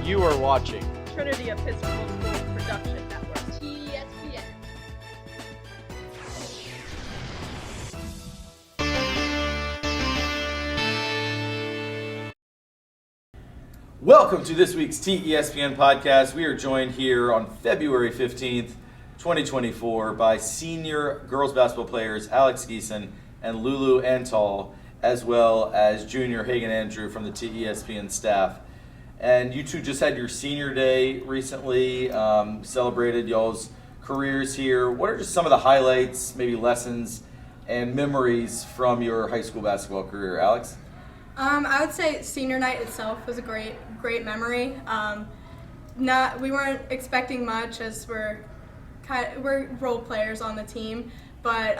You are watching Trinity Episcopal School Production Network. TESPN. Welcome to this week's TESPN Podcast. We are joined here on February 15th, 2024 by senior girls basketball players Alex Giesen and Lulu Antal, as well as junior Hagen Andrew from the TESPN staff. And you two just had your senior day recently, celebrated y'all's careers here. What are just some of the highlights, maybe lessons, and memories from your high school basketball career, Alex? I would say senior night itself was a great memory. We weren't expecting much as we're role players on the team, but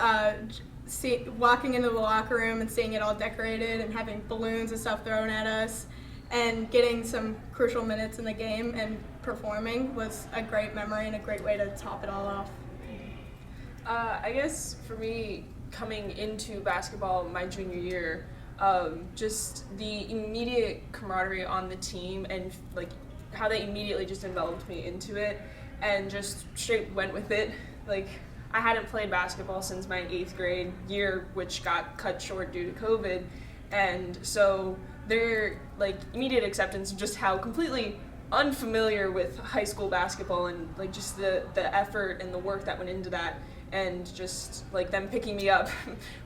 walking into the locker room and seeing it all decorated and having balloons and stuff thrown at us and getting some crucial minutes in the game and performing was a great memory and a great way to top it all off. I guess for me, coming into basketball my junior year, just the immediate camaraderie on the team and like how they immediately just enveloped me into it and just straight went with it. Like I hadn't played basketball since my 8th grade year, which got cut short due to COVID, and so their like immediate acceptance of just how completely unfamiliar with high school basketball and like just the effort and the work that went into that, and just like them picking me up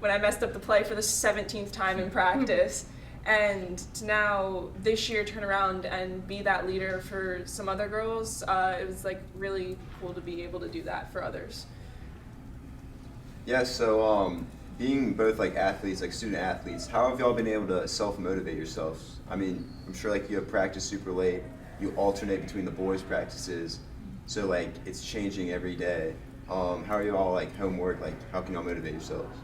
when I messed up the play for the 17th time in practice, and to now this year turn around and be that leader for some other girls. It was like really cool to be able to do that for others. Yeah, so being both like athletes, like student athletes, how have y'all been able to self-motivate yourselves? I mean, I'm sure like you have practice super late, you alternate between the boys' practices, so like it's changing every day. How are you all like homework? Like how can y'all motivate yourselves?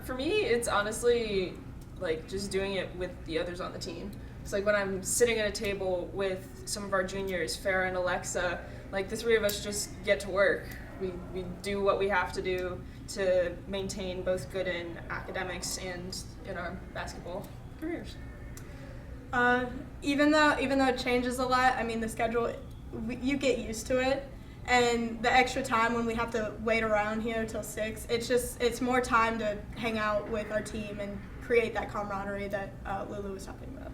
For me, it's honestly like just doing it with the others on the team. It's like when I'm sitting at a table with some of our juniors, Farah and Alexa, like the three of us just get to work. We do what we have to do to maintain both good in academics and in our basketball careers. Even though it changes a lot, I mean the schedule, you get used to it. And the extra time when we have to wait around here till 6, it's more time to hang out with our team and create that camaraderie that Lulu was talking about.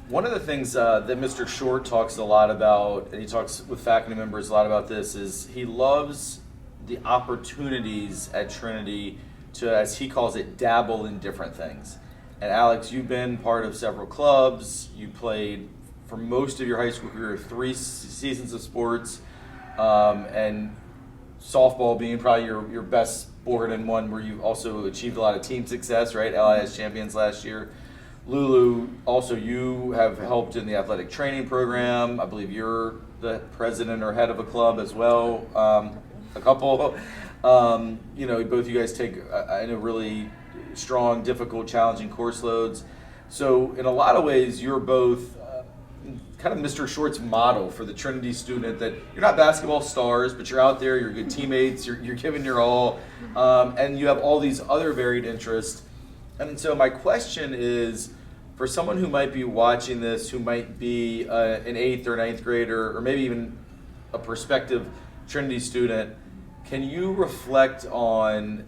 One of the things that Mr. Short talks a lot about, and he talks with faculty members a lot about this, is he loves the opportunities at Trinity to, as he calls it, dabble in different things. And Alex, you've been part of several clubs. You played for most of your high school career 3 seasons of sports, and softball being probably your best sport and one where you've also achieved a lot of team success, right? LIS champions last year. Lulu, also you have helped in the athletic training program. I believe you're the president or head of a club as well. A couple. Both you guys take I know really strong, difficult, challenging course loads. So in a lot of ways, you're both kind of Mr. Short's model for the Trinity student, that you're not basketball stars, but you're out there, you're good teammates, you're giving your all, and you have all these other varied interests. And so my question is, for someone who might be watching this, who might be an 8th or 9th grader, or maybe even a prospective Trinity student, can you reflect on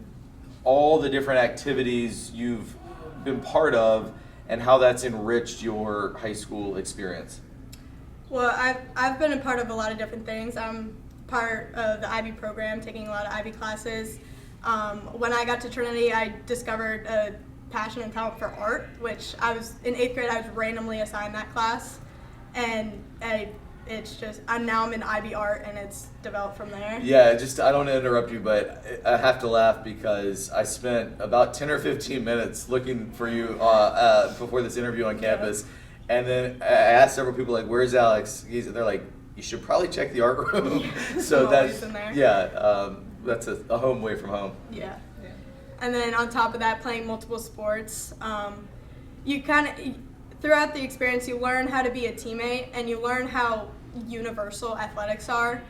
all the different activities you've been part of and how that's enriched your high school experience? Well, I've been a part of a lot of different things. I'm part of the IB program, taking a lot of IB classes. When I got to Trinity, I discovered a passion and talent for art, which in 8th grade, I was randomly assigned that class. And now I'm in IB art, and it's developed from there. Yeah, I don't want to interrupt you, but I have to laugh because I spent about 10 or 15 minutes looking for you before this interview on campus. And then I asked several people, like, where's Alex? They're like, you should probably check the art room. Yeah. So that's in there. Yeah, that's a home away from home. Yeah. And then on top of that, playing multiple sports, you kind of, throughout the experience, you learn how to be a teammate, and you learn how universal athletics are.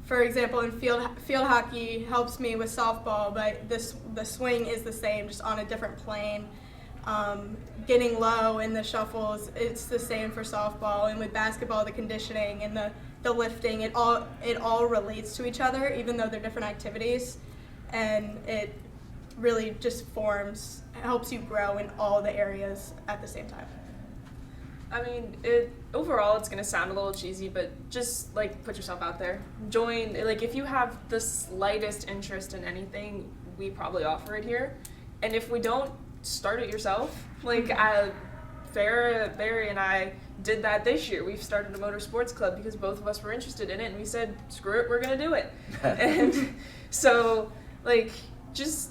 For example, in field hockey helps me with softball, but the swing is the same, just on a different plane. getting low in the shuffles. It's the same for softball, and with basketball, the conditioning and the lifting, it all relates to each other, even though they're different activities, and it really just helps you grow in all the areas at the same time. I mean, overall it's gonna sound a little cheesy, but just like put yourself out there. Join, like if you have the slightest interest in anything, we probably offer it here. And if we don't, start it yourself. Like Barry and I did that this year. We've started a motorsports club because both of us were interested in it, and we said, screw it, we're gonna do it. And so like just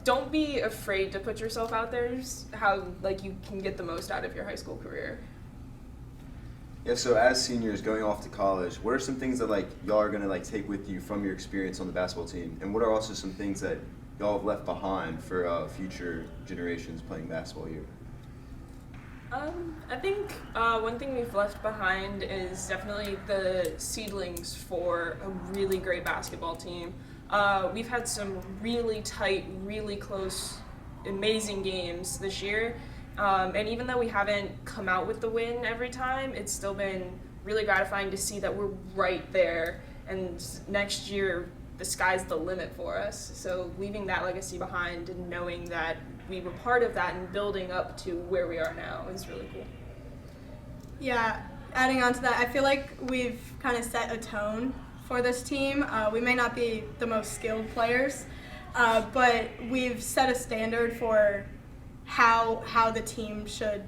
don't be afraid to put yourself out there. Just how like you can get the most out of your high school career. Yeah, so as seniors going off to college, what are some things that like y'all are gonna like take with you from your experience on the basketball team, and what are also some things that y'all have left behind for future generations playing basketball here? I think one thing we've left behind is definitely the seedlings for a really great basketball team. We've had some really tight, really close, amazing games this year. And even though we haven't come out with the win every time, it's still been really gratifying to see that we're right there. And next year, the sky's the limit for us. So leaving that legacy behind and knowing that we were part of that and building up to where we are now is really cool. Yeah, adding on to that, I feel like we've kind of set a tone for this team. We may not be the most skilled players, but we've set a standard for how the team should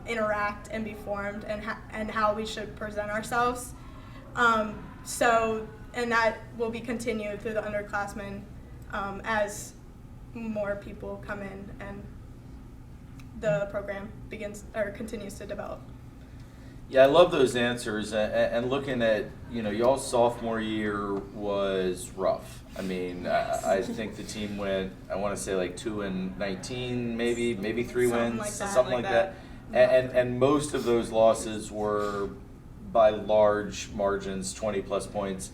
interact and be formed, and how we should present ourselves. And that will be continued through the underclassmen as more people come in and the program continues to develop. Yeah, I love those answers. And looking at, y'all's sophomore year was rough. I mean, I think the team went, I want to say like 2-19, maybe 3 wins, something like that. And most of those losses were by large margins, 20 plus points.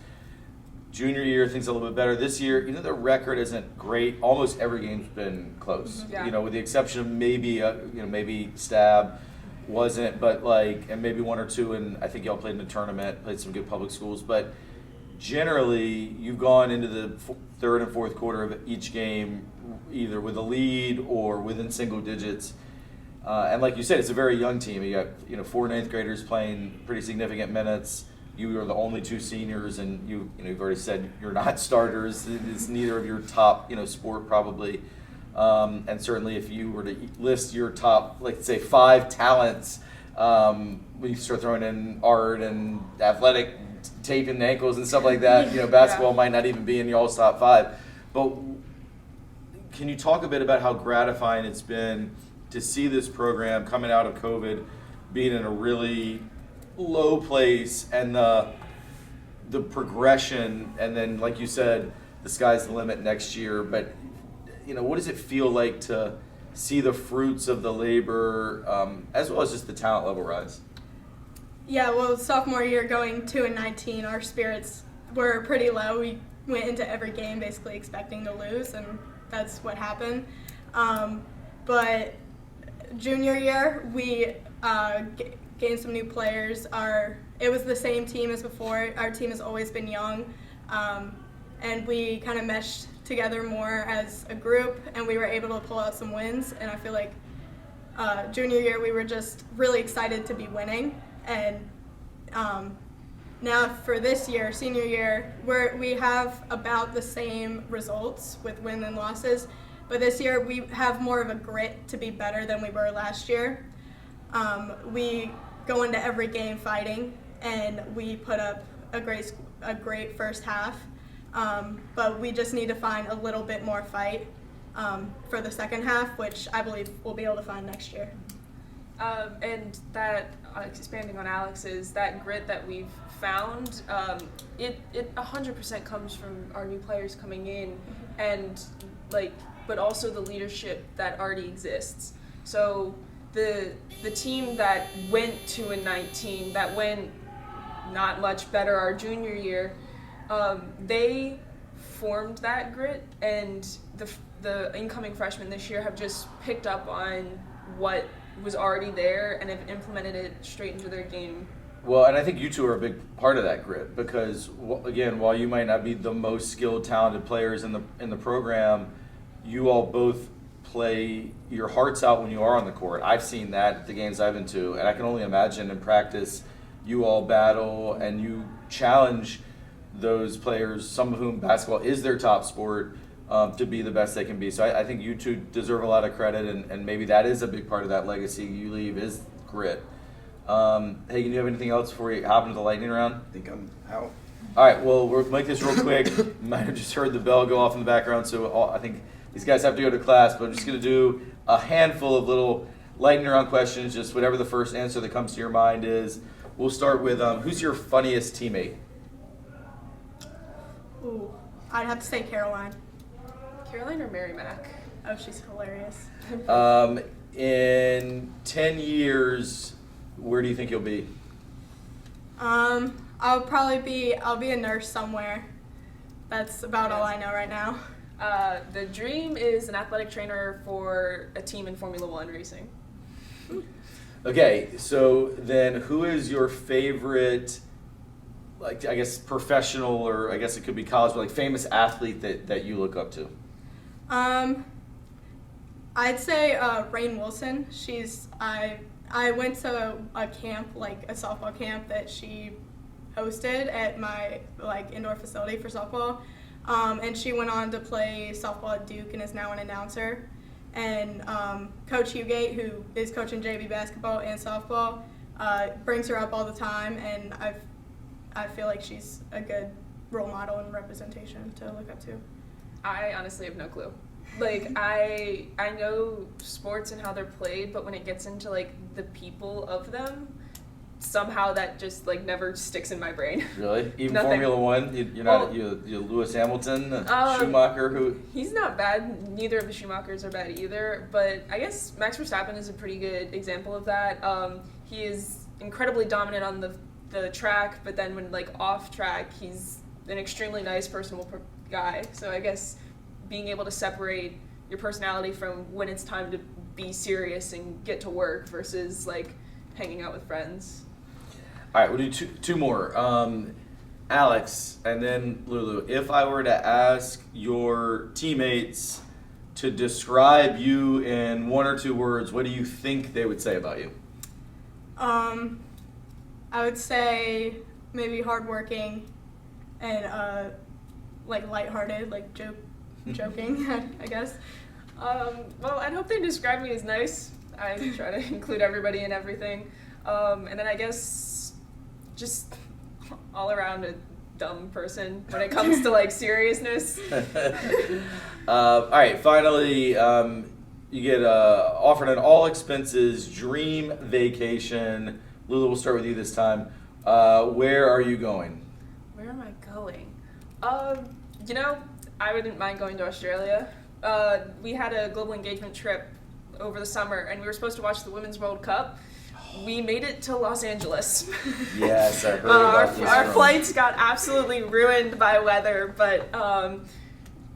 Junior year, things a little bit better. This year, the record isn't great. Almost every game's been close. Yeah. With the exception of maybe Stab wasn't, but and maybe 1 or 2, and I think y'all played in a tournament, played some good public schools. But generally, you've gone into the third and fourth quarter of each game either with a lead or within single digits. And like you said, it's a very young team. You got 4 ninth graders playing pretty significant minutes. You are the only 2 seniors, and you've already said you're not starters. It's neither of your top sport probably. And certainly if you were to list your top, let's say 5 talents, when you start throwing in art and athletic taping ankles and stuff like that, basketball might not even be in y'all's top 5. But can you talk a bit about how gratifying it's been to see this program coming out of COVID being in a really low place, and the progression, and then like you said, the sky's the limit next year. But what does it feel like to see the fruits of the labor, as well as just the talent level rise? Yeah, well, sophomore year going 2-19, our spirits were pretty low. We went into every game basically expecting to lose, and that's what happened. But junior year, we gained some new players. It was the same team as before. Our team has always been young, and we kind of meshed together more as a group, and we were able to pull out some wins. And I feel like junior year we were just really excited to be winning. And now for this year, senior year, we have about the same results with wins and losses, but this year we have more of a grit to be better than we were last year. We go into every game fighting, and we put up a great first half. But we just need to find a little bit more fight for the second half, which I believe we'll be able to find next year. And that, expanding on Alex's, that grit that we've found, it 100% comes from our new players coming in, and but also the leadership that already exists. So the team that went 2-19, that went not much better our junior year, they formed that grit, and the incoming freshmen this year have just picked up on what was already there and have implemented it straight into their game. Well, and I think you two are a big part of that grit because, again, while you might not be the most skilled, talented players in the program, you all both play your hearts out when you are on the court. I've seen that at the games I've been to, and I can only imagine in practice you all battle and you challenge those players, some of whom basketball is their top sport, to be the best they can be. So I think you two deserve a lot of credit, and maybe that is a big part of that legacy you leave is grit. Hagen, do you have anything else before we hop into the lightning round? I think I'm out. All right, well, we'll make this real quick. You might have just heard the bell go off in the background, so I think these guys have to go to class, but I'm just going to do a handful of little lightning round questions, just whatever the first answer that comes to your mind is. We'll start with who's your funniest teammate? Ooh, I'd have to say Caroline. Caroline or Mary Mack? Oh, she's hilarious. In 10 years, where do you think you'll be? I'll be a nurse somewhere. That's about all I know right now. The dream is an athletic trainer for a team in Formula One racing. Okay, so then who is your favorite, like, I guess professional, or I guess it could be college, but like famous athlete that you look up to? I'd say Rainn Wilson. I went to a camp, like a softball camp that she hosted at my indoor facility for softball. And she went on to play softball at Duke and is now an announcer. And Coach Hugate, who is coaching JV basketball and softball, brings her up all the time, and I feel like she's a good role model and representation to look up to. I honestly have no clue. I know sports and how they're played, but when it gets into the people of them, somehow that just never sticks in my brain. Really? Even Nothing. Formula One? You're not you're Lewis Hamilton, Schumacher, who? He's not bad. Neither of the Schumachers are bad either. But I guess Max Verstappen is a pretty good example of that. He is incredibly dominant on the track, but then when off track, he's an extremely nice, personable guy. So I guess being able to separate your personality from when it's time to be serious and get to work versus hanging out with friends. All right, we'll do two more. Alex and then Lulu, if I were to ask your teammates to describe you in one or two words, what do you think they would say about you? I would say maybe hardworking and lighthearted, joking, I guess. Well, I'd hope they describe me as nice. I try to include everybody in everything. And then I guess just all around a dumb person when it comes to seriousness. All right, finally, you get offered an all expenses dream vacation. Lulu, we'll start with you this time. Where are you going? Where am I going? I wouldn't mind going to Australia. We had a global engagement trip over the summer, and we were supposed to watch the Women's World Cup. We made it to Los Angeles. Yes, I heard about this. Our flights got absolutely ruined by weather, but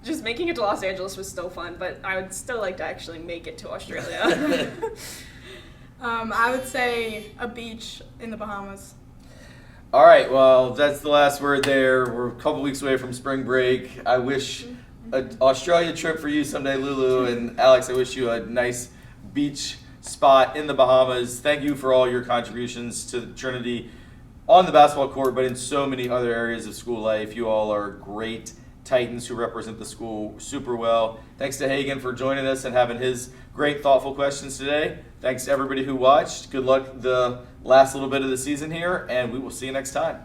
just making it to Los Angeles was still fun, but I would still like to actually make it to Australia. I would say a beach in the Bahamas. All right, well, that's the last word there. We're a couple weeks away from spring break. I wish an Australia trip for you someday, Lulu, and Alex, I wish you a nice beach spot in the Bahamas. Thank you for all your contributions to Trinity on the basketball court, but in so many other areas of school life. You all are great Titans who represent the school super well. Thanks to Hagen for joining us and having his great, thoughtful questions today. Thanks to everybody who watched. Good luck the last little bit of the season here, and we will see you next time.